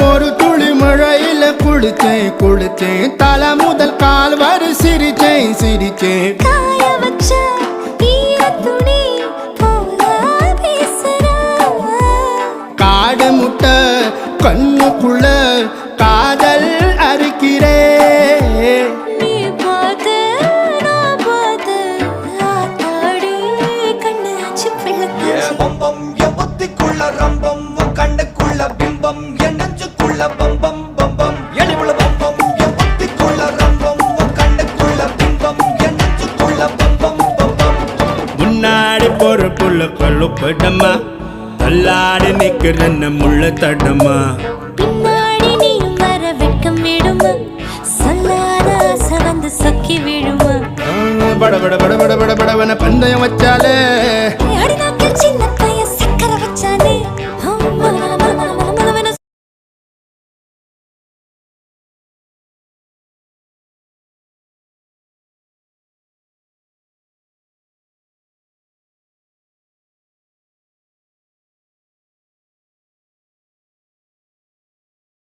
ஒரு துளி மழையில குளிச்சேன் தலை முதல் கால் வரை சிரிச்சேன் காய வச்ச ஈரத்துணி போல பேசுற காடு முட்டை கண்ணுக்குள்ள காதல் அறுக்கிறே நீ பார்த்து நான் பார்த்து ஆத்தாடி கண்ணு ஆச்சு பிள்ளை பம்பம் என் புத்திக்குள்ள ரம்பம் உன் கண்ணுக்குள்ள பிம்பம் என் நெஞ்சுக்குள்ள பம்பம் பம்பம் எளிவுள்ள பம்பம் என் புத்திக்குள்ள ரம்பம் உன் கண்ணுக்குள்ள பிம்பம் என் நெஞ்சுக்குள்ள பம்பம் பம்பம் முன்னாடி போற புள்ள கல்லுப்படமா தள்ளாடி நிக்கிறன்ன முள்ள தடமா பின்னாடி நீயும் வர வெட்கம் விடுமா சொல்லாத ஆசை வந்து சொக்கி விடுமா பட பட பட பட பட படவன பந்தயம் வச்சாலே